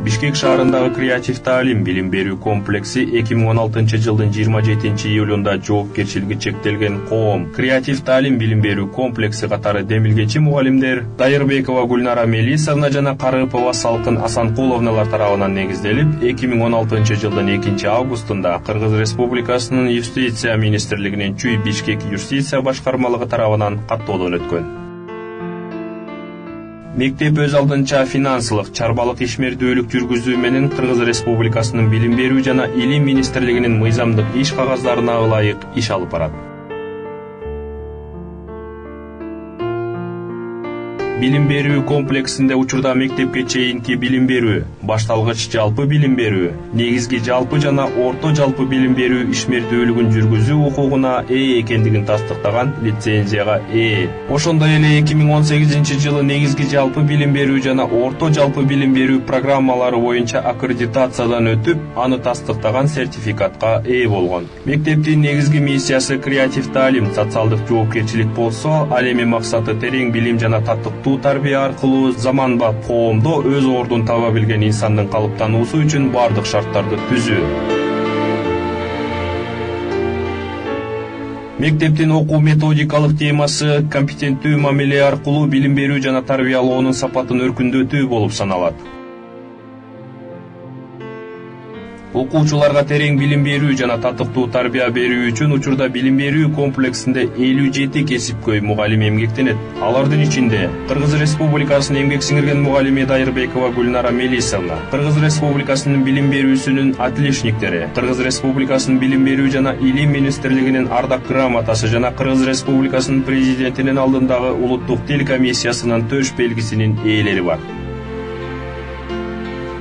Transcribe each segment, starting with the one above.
Бишкек шаарындагы Креатив таалим билим берүү комплекси 2016 жылдын 27 июлунда жоопкерчилиги чектелген коом Креатив таалим билим берүү комплекси катары демилгечи мугалимдер Дайырбекова Гүлнара Мелисовна жана Карыпова Салкын Асанкуловналар тарабынан негизделип, 2016 жылдын 2 августунда Кыргыз Республикасынын Юстиция министрлигинин Чүй Бишкек юстиция башкармалыгы тарабынан каттоодон өткөн. Мектеп өз алдынча финансылык, чарбалык ишмердүүлүк жүргүзүү менен Кыргыз Республикасынын билим берүү жана илим министрлигинин мыйзамдык иш кагаздарына ылайык иш алып барат. Билим берүү комплексинде учурда мектепке чейинки билим берүү, башталгыч жалпы билим берүү, негизги жалпы жана орто жалпы билим берүү ишмердүүлүгүн жүргүзүү укугуна ээ экендигин тастыктаган лицензияга ээ. Ошондой эле 2018 жылы негизги жалпы билим берүү жана орто жалпы билим берүү программалары боюнча аккредитациядан өтүп, аны тастыктаган сертификатка ээ болгон. Мектептин негизги миссиясы креатив таалим, социалдык жоопкерчилик болсо, ал эми максаты терең билим жана таттыктуу тарбия аркылуу заманбап коомдо өз ордун таба билген инсандын калыптануусу үчүн бардык шарттарды түзүү. Мектептин окуу методикалык темасы компетенттүү мамиле аркылуу билим берүү жана тарбиялоонун сапатын өркүндөтүү болуп саналат. Окуучуларга терең билим берүү жана татыктуу тарбия берүү үчүн учурда билим берүү комплексинде 57 кесипкөй мугалим эмгектенет. Алардын ичинде Кыргыз Республикасынын эмгек сиңирген мугалими Дайырбекова Гүлнара Мелисовна, Кыргыз Республикасынын билим берүүсүнүн отличниктери, Кыргыз Республикасынын билим берүү жана илим министрлигинин ардак грамотасы жана Кыргыз Республикасынын президентинин алдындагы улуттук тил комиссиясынын төш белгисинин ээлери бар.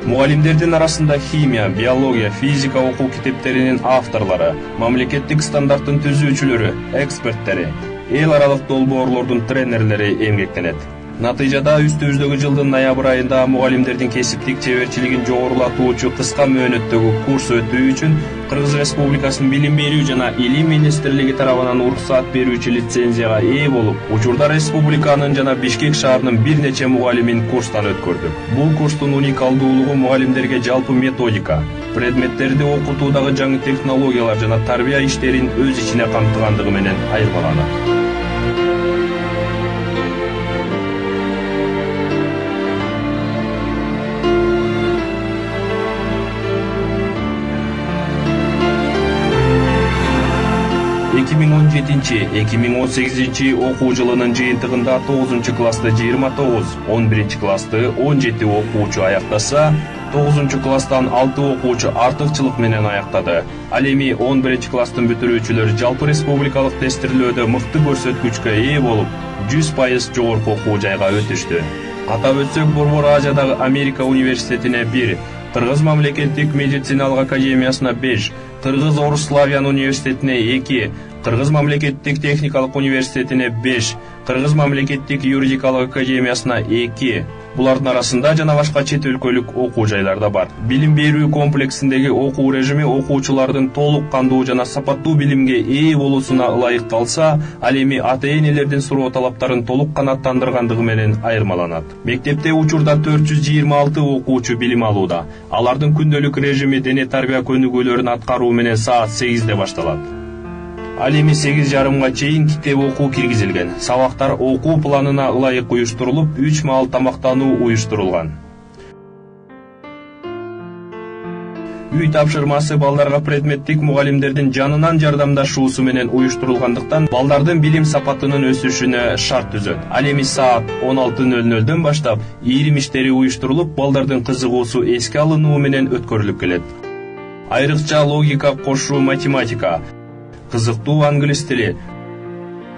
Мугалимдердин арасында химия, биология, физика окуу китептеринин авторлору, мамлекеттик стандарттын түзүүчүлөрү, эксперттери, эл аралык долбоорлордун тренерлери эмгектенет. Натыйжада үстүбүздөгү жылдын ноябрь айында мугалимдердин кесиптик чеберчилигин жогорулатуучу кыска мөөнөттөгү курс өтүү үчүн Кыргыз Республикасынын билим берүү жана илим министрлиги тарабынан уруксаат берүүчү лицензияга ээ болуп, учурда республиканын жана Бишкек шаарынын бир нече мугалимин курстан өткөрдүк. Бул курстун уникалдуулугу мугалимдерге жалпы методика, предметтерди окутуудагы жаңы технологиялар жана тарбия иштерин өз ичине камтыгандыгы менен айырмаланат. (2017 2018 окуу жылынын жыйынтыгында 9 классты 29, 11 классты 17 окуучу аяктаса, 9 класстан 6 окуучу артыкчылык менен аяктады. Ал эми 11 класстын бүтүрүүчүлөр жалпы республикалык тестирлөөдө мыкты көрсөткүчкө ээ болуп, 100% жогорку окуу жайга өтүштү. Атап өтсөк, Борбор Азиядагы Америка университетине 1, Кыргыз мамлекеттик медициналык академиясына 5, Кыргыз Орус Славян университетине 2, Кыргыз мамлекеттик техникалык университетине 5, Кыргыз мамлекеттик юридикалык академиясына 2. Булардын арасында жана башка чет өлкөлүк окуу жайларда бар. Билим берүү комплексиндеги окуу режими окуучулардын толук кандуу жана сапаттуу билимге ээ болуусуна ылайыкталса, ал эми ата-энелердин суроо талаптарын толук канааттандыргандыгы менен айырмаланат. Мектепте учурда 426 окуучу билим алууда. Алардын күндөлүк режими дене тарбия көнүгүүлөрүн аткаруу менен саат 8-де башталат. Ал эми 8:30 чейин китеп окуу киргизилген. Сабактар окуу планына ылайык уюштурулуп, 3 маал тамактануу уюштурулган. Үй тапшырмасы балдарга предметтик мугалимдердин жанынан жардамдашуусу менен уюштурулгандыктан, балдардын билим сапатынын өсүшүнө шарт түзөт. Ал эми саат 16:00дөн баштап ийрим иштери уюштурулуп, балдардын кызыгуусу эске алынуу менен өткөрүлүп келет. Айрыкча логика, кошуу, математика, кызыктуу англис тили,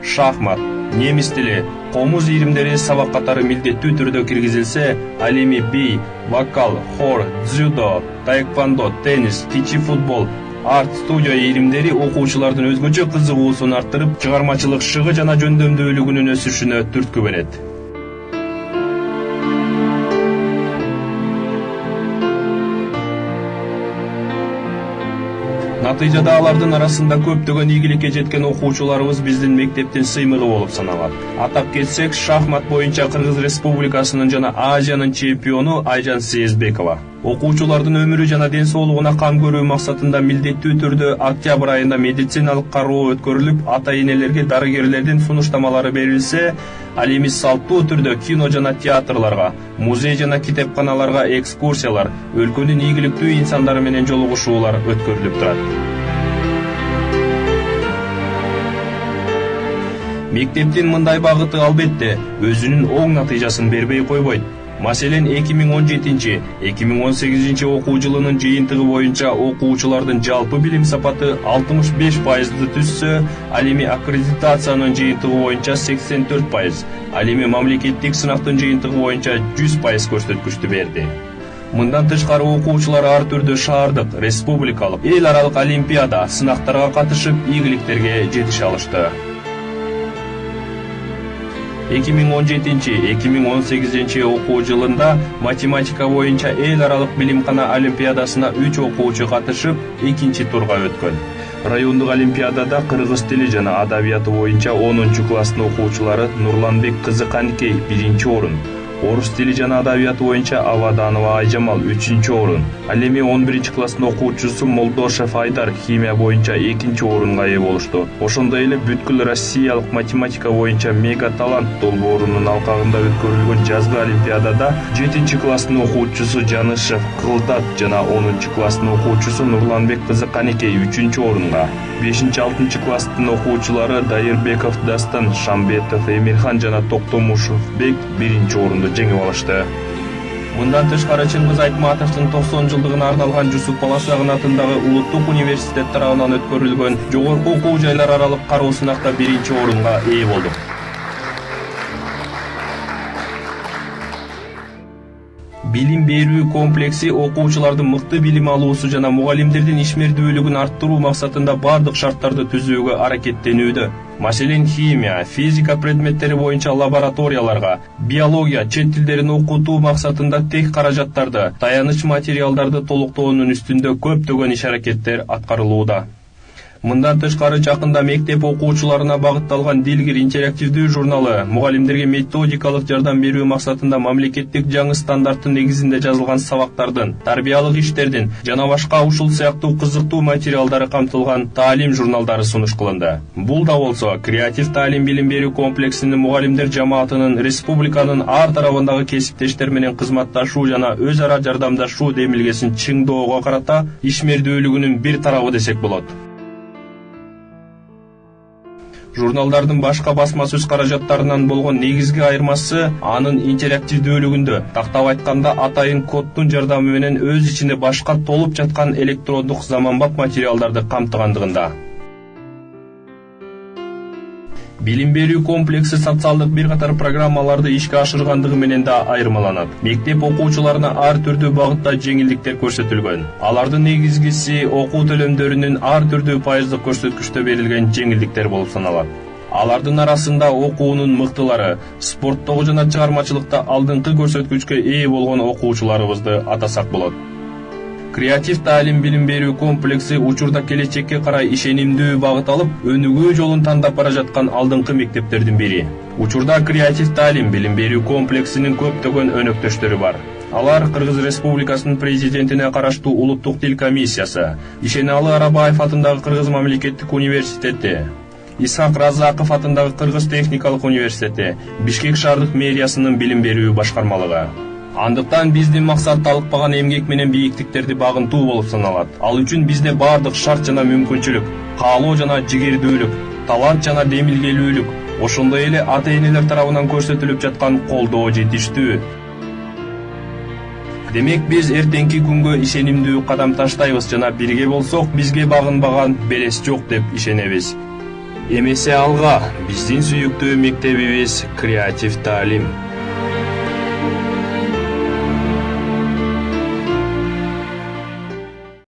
шахмат, немис тили, комуз ийримдери сабак катары милдеттүү түрдө киргизилсе, ал эми би, вокал, хор, дзюдо, таэквондо, теннис, кичи футбол, арт-студия ийримдери окуучулардын өзгөчө кызыгуусун арттырып, чыгармачылык шыгы жана жөндөмдүүлүгүнүн өсүшүнө түрткү берет. Натыйжада алардын арасында көптөгөн ийгиликке жеткен окуучуларыбыз биздин мектептин сыймыгы болуп саналат. Атап кетсек, шахмат боюнча Кыргыз Республикасынын жана Азиянын чемпиону Айжан Сезбекова, Окуучулардын өмүрү жана ден соолугуна кам көрүү максатында милдеттүү түрдө октябрь айында медициналык кароо өткөрүлүп, ата-энелерге дарыгерлердин сунуштамалары берилсе, ал эми салттуу түрдө кино жана театрларга, музей жана китепканаларга экскурсиялар, өлкөнүн ийгиликтүү инсандары менен жолугушуулар өткөрүлүп турат. Мектептин мындай багыты албетте өзүнүн оң натыйжасын бербей койбойт. Маселен, 2017-2018 окуу жылынын жыйынтыгы боюнча окуучулардын жалпы билим сапаты 65%ды түзсө, ал эми аккредитациянын жыйынтыгы боюнча 84%, ал эми мамлекеттик сынактын жыйынтыгы боюнча 100% көрсөткүчтү берди. Мындан тышкары окуучулар ар түрдүү шаардык, республикалык, эл аралык олимпиада, сынактарга катышып, ийгиликтерге жетише алышты. 2017-2018 окуу жылында математика боюнча эл аралык билимкана олимпиадасына 3 окуучу катышып, 2-турга өткөн. Райондук олимпиадада кыргыз тили жана адабияты боюнча 10-класстын окуучулары Нурланбек кызы Каникей 1-орун, орус тили жана адабияты боюнча Аваданова Айжамал 3-орун, ал эми 11-класстын окуучусу Молдошев Айдар химия боюнча 2-орунга ээ болушту. Ошондой эле бүткүл Россиялык математика боюнча мега талант долбоорунун алкагында өткөрүлгөн жазгы олимпиадада 7-класстын окуучусу Жанышев Кылдат жана 10-класстын окуучусу Нурланбек кызы Каникей 3-орунга, 5-6-класстын окуучулары Дайырбеков Дастан, Шамбетов Эмирхан жана Токтомушев Бек 1-орунду жеңип алышты. Мындан тышкары Чыңгыз Айтматовдун 90 жылдыгына арналган Жусуп Баласагын атындагы Улуттук университет тарабынан өткөрүлгөн жогорку окуу жайлар аралык кароо сынакта 1-орунга ээ болду. Билим берүү комплекси окуучулардын мыкты билим алуусу жана мугалимдердин ишмердүүлүгүн арттыруу максатында бардык шарттарды түзүүгө аракеттенүүдө. Маселен, химия, физика предметтери боюнча лабораторияларга, биология, чет тилдерин окутуу максатында тех каражаттарды, таяныч материалдарды толуктоонун үстүндө көптөгөн иш-аракеттер аткарылууда. Мындан тышкары жакында мектеп окуучуларына багытталган Дилгир интерактивдүү журналы мугалимдерге методикалык жардам берүү максатында мамлекеттик жаңы стандарттын негизинде жазылган сабактардын, тарбиялык иштердин жана башка ушул сыяктуу кызыктуу материалдары камтылган таалим журналдары сунуш кылынды. Бул да болсо креатив таалим билим берүү комплексинин мугалимдер жамаатынын республиканын ар тарабындагы кесиптештер менен кызматташуу жана өз ара жардамдашуу демилгесин чыңдоого карата ишмердүүлүгүнүн бир тарабы десек болот. Журналдардын башка басма сөз каражаттарынан болгон негизги айырмасы анын интерактивдүүлүгүндө. Тактап айтканда, атайын коддун жардамы менен өз ичинде башка толуп жаткан электрондук заманбап материалдарды камтыгандыгында. Билим берүү комплекси социалдык бир катар программаларды ишке ашыргандыгы менен да айырмаланат. Мектеп окуучуларына ар түрдүү багытта жеңилдиктер көрсөтүлгөн. Алардын негизгиси окуу төлөмдөрүнүн ар түрдүү пайыздык көрсөткүчтө берилген жеңилдиктер болуп саналат. Алардын арасында окуунун мыктылары, спорттогу жана чыгармачылыкта алдыңкы көрсөткүчкө ээ болгон окуучуларыбызды атасак болот. Креатив таалим билим берүү комплекси учурда келечекке карай ишенимдүү багыт алып, өнүгүү жолун тандап бара жаткан алдыңкы мектептердин бири. Учурда креатив таалим билим берүү комплексинин көптөгөн өнөктөштөрү бар. Алар Кыргыз Республикасынын президентине караштуу Улуттук тил комиссиясы, Ишеналы Арабаев атындагы Кыргыз мамлекеттик университети, Исхак Разаков атындагы Кыргыз техникалык университети, Бишкек шаардык мэриясынын билим берүү башкармалыгы. Андыктан биздин максат талыкпаган эмгек менен бийиктиктерди багынтуу болуп саналат. Ал үчүн бизде бардык шарт жана мүмкүнчүлүк, каалоо жана жигердүүлүк, талант жана демилгелүүлүк, ошондой эле ата-энелер тарабынан көрсөтүлүп жаткан колдоо жетиштүү. Демек биз эртеңки күнгө ишенимдүү кадам таштайбыз жана бирге болсок бизге багынбаган белес жок деп ишенебиз. Эмесе алга биздин сүйүктүү мектебибиз креатив таалим.